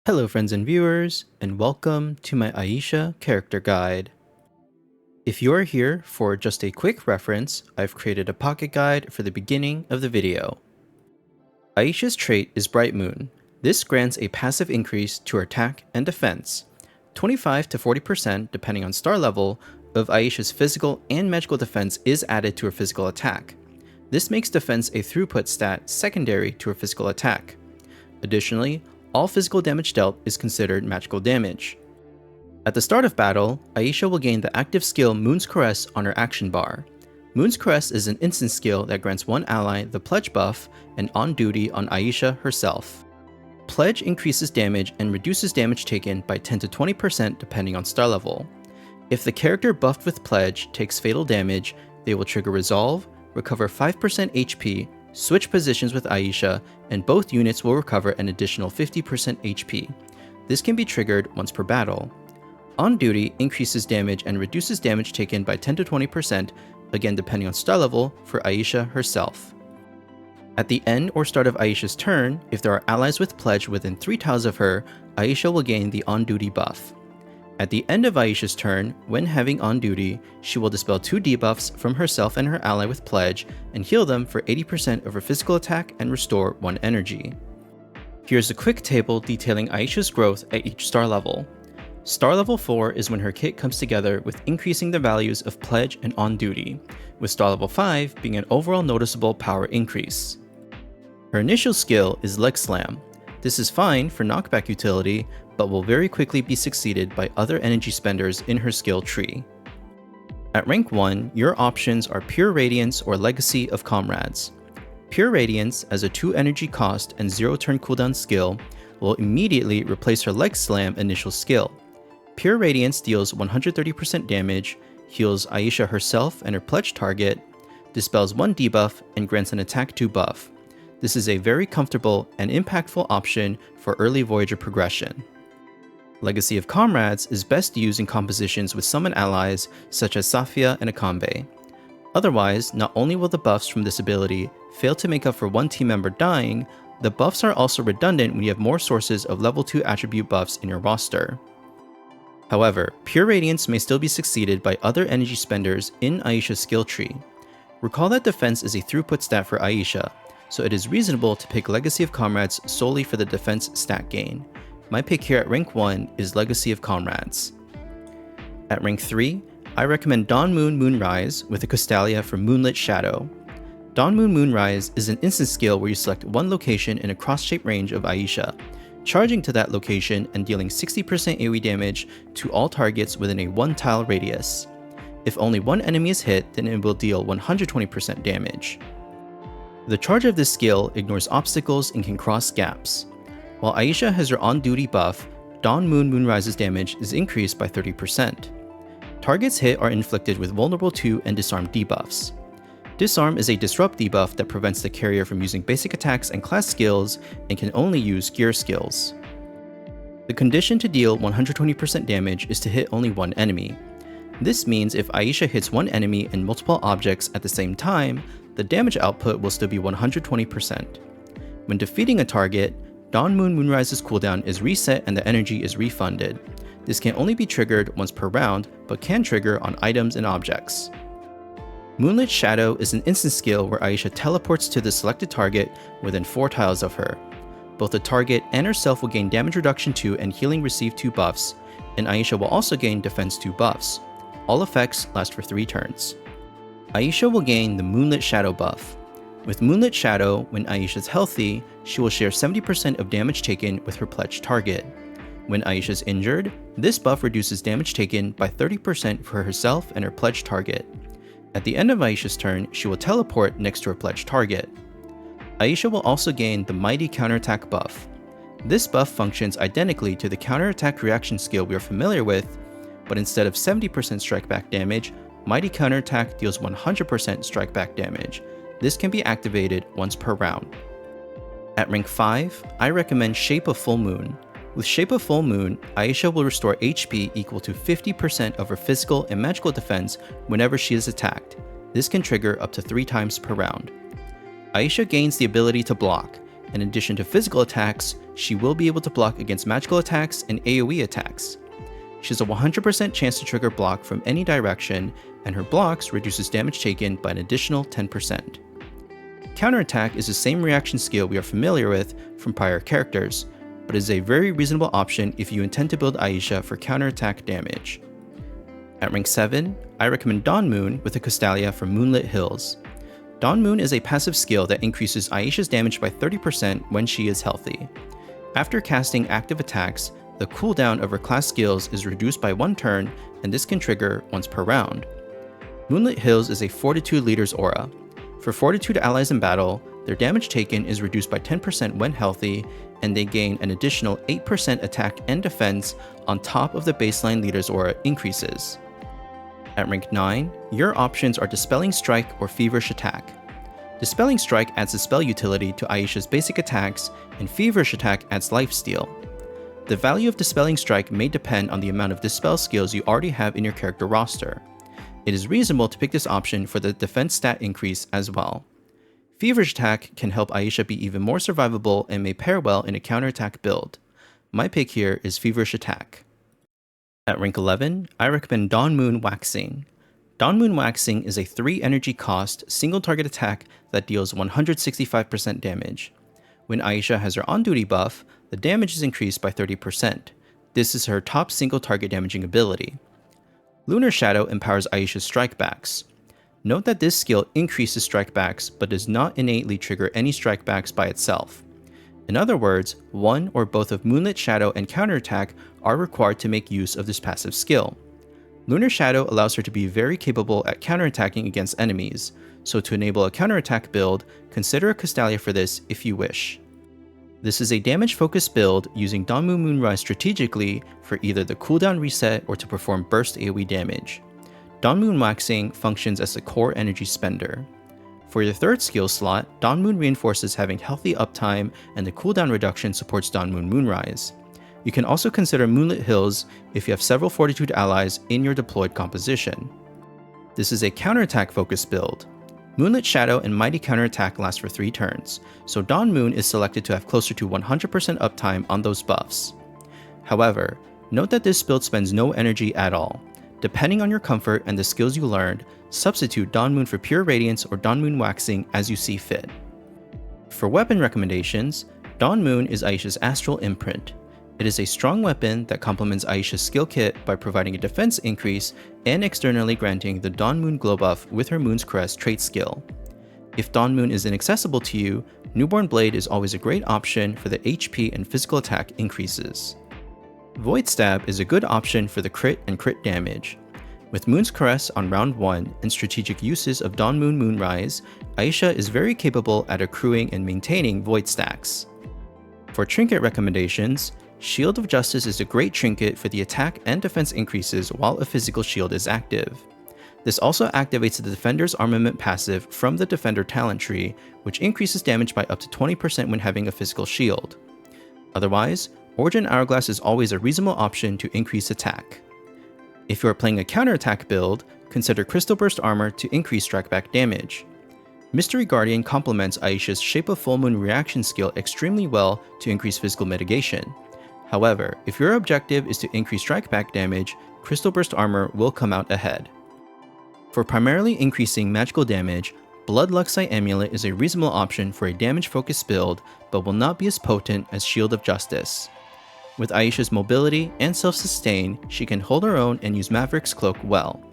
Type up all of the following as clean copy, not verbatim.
Hello friends and viewers, and welcome to my Ayishah character guide. If you are here for just a quick reference, I've created a pocket guide for the beginning of the video. Ayishah's trait is Bright Moon. This grants a passive increase to her attack and defense. 25 to 40% depending on star level of Ayishah's physical and magical defense is added to her physical attack. This makes defense a throughput stat secondary to her physical attack. Additionally, all physical damage dealt is considered magical damage. At the start of battle, Ayishah will gain the active skill Moon's Caress on her action bar. Moon's Caress is an instant skill that grants one ally the Pledge buff and on duty on Ayishah herself. Pledge increases damage and reduces damage taken by 10 to 20% depending on star level. If the character buffed with Pledge takes fatal damage, they will trigger Resolve, recover 5% HP, switch positions with Ayishah, and both units will recover an additional 50% HP. This can be triggered once per battle. On Duty increases damage and reduces damage taken by 10 to 20%, again depending on star level, for Ayishah herself. At the end or start of Ayishah's turn, if there are allies with Pledge within 3 tiles of her, Ayishah will gain the On Duty buff. At the end of Ayishah's turn, when having On Duty, she will dispel 2 debuffs from herself and her ally with Pledge and heal them for 80% of her physical attack and restore 1 energy. Here's a quick table detailing Ayishah's growth at each star level. Star level 4 is when her kit comes together with increasing the values of Pledge and On Duty, with star level 5 being an overall noticeable power increase. Her initial skill is Leg Slam. This is fine for knockback utility, but will very quickly be succeeded by other energy spenders in her skill tree. At rank 1, your options are Pure Radiance or Legacy of Comrades. Pure Radiance, as a 2 energy cost and 0 turn cooldown skill, will immediately replace her Leg Slam initial skill. Pure Radiance deals 130% damage, heals Ayishah herself and her Pledge target, dispels 1 debuff, and grants an attack 2 buff. This is a very comfortable and impactful option for early Voyager progression. Legacy of Comrades is best used in compositions with summon allies such as Safia and Akambe. Otherwise, not only will the buffs from this ability fail to make up for 1 team member dying, the buffs are also redundant when you have more sources of level 2 attribute buffs in your roster. However, Pure Radiance may still be succeeded by other energy spenders in Ayishah's skill tree. Recall that defense is a throughput stat for Ayishah, so it is reasonable to pick Legacy of Comrades solely for the defense stat gain. My pick here at rank 1 is Legacy of Comrades. At rank 3, I recommend Dawn Moon Moonrise with a Castalia from Moonlit Shadow. Dawn Moon Moonrise is an instant skill where you select 1 location in a cross-shaped range of Ayishah, charging to that location and dealing 60% AoE damage to all targets within a 1-tile radius. If only 1 enemy is hit, then it will deal 120% damage. The charge of this skill ignores obstacles and can cross gaps. While Ayishah has her on-duty buff, Dawn Moon Moonrise's damage is increased by 30%. Targets hit are inflicted with Vulnerable to and Disarm debuffs. Disarm is a disrupt debuff that prevents the carrier from using basic attacks and class skills and can only use gear skills. The condition to deal 120% damage is to hit only 1 enemy. This means if Ayishah hits 1 enemy and multiple objects at the same time, the damage output will still be 120%. When defeating a target, Dawn Moon Moonrise's cooldown is reset and the energy is refunded. This can only be triggered once per round, but can trigger on items and objects. Moonlit Shadow is an instant skill where Ayishah teleports to the selected target within 4 tiles of her. Both the target and herself will gain damage reduction 2 and healing receive 2 buffs, and Ayishah will also gain defense 2 buffs. All effects last for 3 turns. Ayishah will gain the Moonlit Shadow buff. With Moonlit Shadow, when Ayishah is healthy, she will share 70% of damage taken with her Pledge target. When Ayishah is injured, this buff reduces damage taken by 30% for herself and her Pledge target. At the end of Ayishah's turn, she will teleport next to her Pledge target. Ayishah will also gain the Mighty Counterattack buff. This buff functions identically to the Counterattack reaction skill we are familiar with, but instead of 70% strike back damage, Mighty Counterattack deals 100% strike back damage. This can be activated once per round. At rank 5, I recommend Shape of Full Moon. With Shape of Full Moon, Ayishah will restore HP equal to 50% of her physical and magical defense whenever she is attacked. This can trigger up to 3 times per round. Ayishah gains the ability to block, In addition to physical attacks, she will be able to block against magical attacks and AoE attacks. She has a 100% chance to trigger block from any direction, and her blocks reduces damage taken by an additional 10%. Counterattack is the same reaction skill we are familiar with from prior characters, but is a very reasonable option if you intend to build Ayishah for counterattack damage. At rank 7, I recommend Dawn Moon with a Convallaria from Moonlit Hills. Dawn Moon is a passive skill that increases Ayishah's damage by 30% when she is healthy. After casting active attacks, the cooldown of her class skills is reduced by 1 turn, and this can trigger once per round. Moonlit Hills is a Fortitude leader's aura. For Fortitude allies in battle, their damage taken is reduced by 10% when healthy, and they gain an additional 8% attack and defense on top of the baseline leader's aura increases. At rank 9, your options are Dispelling Strike or Feverish Attack. Dispelling Strike adds a spell utility to Ayishah's basic attacks, and Feverish Attack adds lifesteal. The value of Dispelling Strike may depend on the amount of dispel skills you already have in your character roster. It is reasonable to pick this option for the defense stat increase as well. Feverish Attack can help Ayishah be even more survivable and may pair well in a counterattack build. My pick here is Feverish Attack. At rank 11, I recommend Dawn Moon Waxing. Dawn Moon Waxing is a 3 energy cost, single target attack that deals 165% damage. When Ayishah has her on-duty buff, the damage is increased by 30%. This is her top single target damaging ability. Lunar Shadow empowers Ayishah's strikebacks. Note that this skill increases strikebacks but does not innately trigger any strikebacks by itself. In other words, one or both of Moonlit Shadow and Counterattack are required to make use of this passive skill. Lunar Shadow allows her to be very capable at counterattacking against enemies, so to enable a counterattack build, consider a Convallaria for this if you wish. This is a damage-focused build using Dawn Moon Moonrise strategically for either the cooldown reset or to perform burst AoE damage. Dawn Moon Waxing functions as a core energy spender. For your third skill slot, Dawn Moon reinforces having healthy uptime, and the cooldown reduction supports Dawn Moon Moonrise. You can also consider Moonlit Hills if you have several Fortitude allies in your deployed composition. This is a counterattack focused build. Moonlit Shadow and Mighty Counterattack last for 3 turns, so Dawn Moon is selected to have closer to 100% uptime on those buffs. However, note that this build spends no energy at all. Depending on your comfort and the skills you learned, substitute Dawn Moon for Pure Radiance or Dawn Moon Waxing as you see fit. For weapon recommendations, Dawn Moon is Ayishah's Astral Imprint. It is a strong weapon that complements Ayishah's skill kit by providing a defense increase and externally granting the Dawn Moon glow buff with her Moon's Crest trait skill. If Dawn Moon is inaccessible to you, Newborn Blade is always a great option for the HP and physical attack increases. Void Stab is a good option for the crit and crit damage. With Moon's Caress on round 1 and strategic uses of Dawn Moon Moonrise, Ayishah is very capable at accruing and maintaining void stacks. For trinket recommendations, Shield of Justice is a great trinket for the attack and defense increases while a physical shield is active. This also activates the Defender's Armament passive from the Defender talent tree, which increases damage by up to 20% when having a physical shield. Otherwise, Origin Hourglass is always a reasonable option to increase attack. If you are playing a counterattack build, consider Crystal Burst Armor to increase strikeback damage. Mystery Guardian complements Ayishah's Shape of Full Moon reaction skill extremely well to increase physical mitigation. However, if your objective is to increase strikeback damage, Crystal Burst Armor will come out ahead. For primarily increasing magical damage, Blood Luxite Amulet is a reasonable option for a damage-focused build, but will not be as potent as Shield of Justice. With Ayishah's mobility and self-sustain, she can hold her own and use Maverick's Cloak well.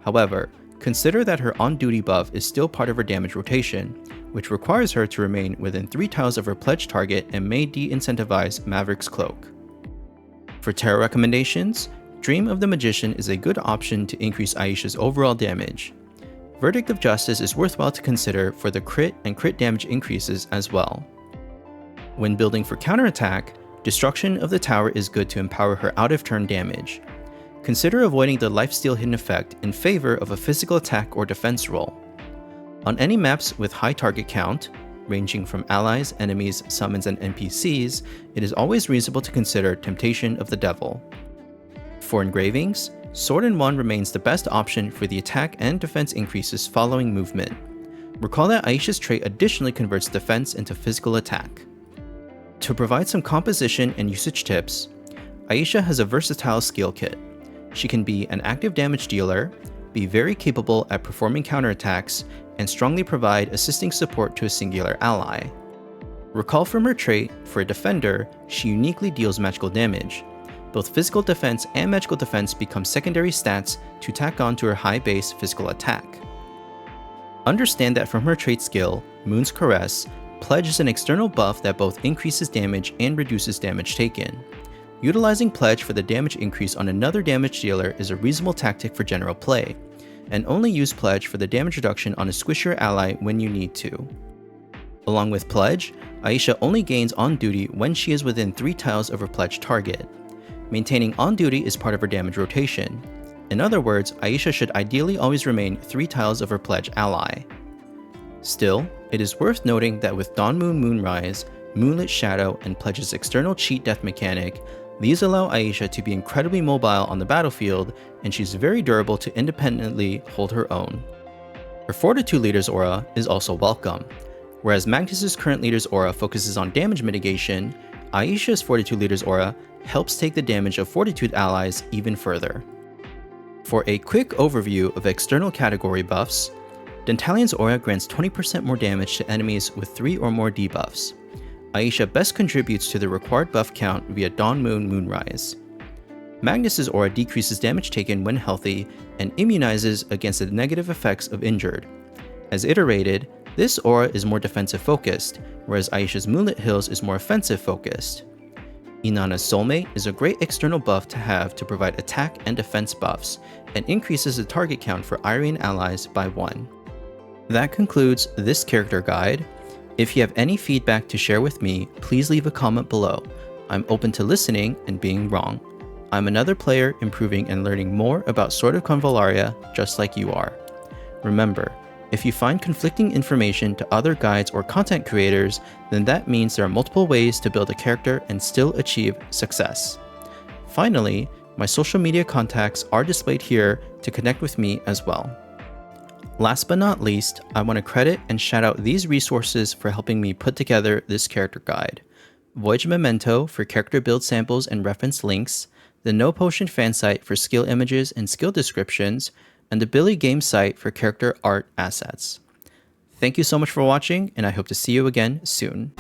However, consider that her on-duty buff is still part of her damage rotation, which requires her to remain within 3 tiles of her pledge target and may de-incentivize Maverick's Cloak. For tarot recommendations, Dream of the Magician is a good option to increase Ayishah's overall damage. Verdict of Justice is worthwhile to consider for the crit and crit damage increases as well. When building for counterattack, Destruction of the Tower is good to empower her out-of-turn damage. Consider avoiding the lifesteal hidden effect in favor of a physical attack or defense roll. On any maps with high target count, ranging from allies, enemies, summons, and NPCs, it is always reasonable to consider Temptation of the Devil. For engravings, Sword and Wand remains the best option for the attack and defense increases following movement. Recall that Ayishah's trait additionally converts defense into physical attack. To provide some composition and usage tips, Ayishah has a versatile skill kit. She can be an active damage dealer, be very capable at performing counterattacks, and strongly provide assisting support to a singular ally. Recall from her trait, for a defender, she uniquely deals magical damage. Both physical defense and magical defense become secondary stats to tack on to her high base physical attack. Understand that from her trait skill, Moon's Caress, Pledge is an external buff that both increases damage and reduces damage taken. Utilizing Pledge for the damage increase on another damage dealer is a reasonable tactic for general play, and only use Pledge for the damage reduction on a squishier ally when you need to. Along with Pledge, Ayishah only gains on duty when she is within 3 tiles of her Pledge target. Maintaining on duty is part of her damage rotation. In other words, Ayishah should ideally always remain 3 tiles of her Pledge ally. Still, it is worth noting that with Dawn Moon Moonrise, Moonlit Shadow, and Pledge's external cheat death mechanic, these allow Ayishah to be incredibly mobile on the battlefield, and she's very durable to independently hold her own. Her Fortitude Leader's aura is also welcome. Whereas Magnus's current leader's aura focuses on damage mitigation, Ayishah's Fortitude Leader's aura helps take the damage of Fortitude allies even further. For a quick overview of external category buffs, Dentalion's aura grants 20% more damage to enemies with 3 or more debuffs. Ayishah best contributes to the required buff count via Dawn Moon Moonrise. Magnus's aura decreases damage taken when healthy and immunizes against the negative effects of injured. As iterated, this aura is more defensive focused, whereas Ayishah's Moonlit Hills is more offensive focused. Inanna's Soulmate is a great external buff to have to provide attack and defense buffs, and increases the target count for Irene allies by 1. That concludes this character guide. If you have any feedback to share with me, please leave a comment below. I'm open to listening and being wrong. I'm another player improving and learning more about Sword of Convallaria just like you are. Remember, if you find conflicting information to other guides or content creators, then that means there are multiple ways to build a character and still achieve success. Finally, my social media contacts are displayed here to connect with me as well. Last but not least, I want to credit and shout out these resources for helping me put together this character guide. Voyage Memento for character build samples and reference links, the No Potion fan site for skill images and skill descriptions, and the Billy Game site for character art assets. Thank you so much for watching, and I hope to see you again soon.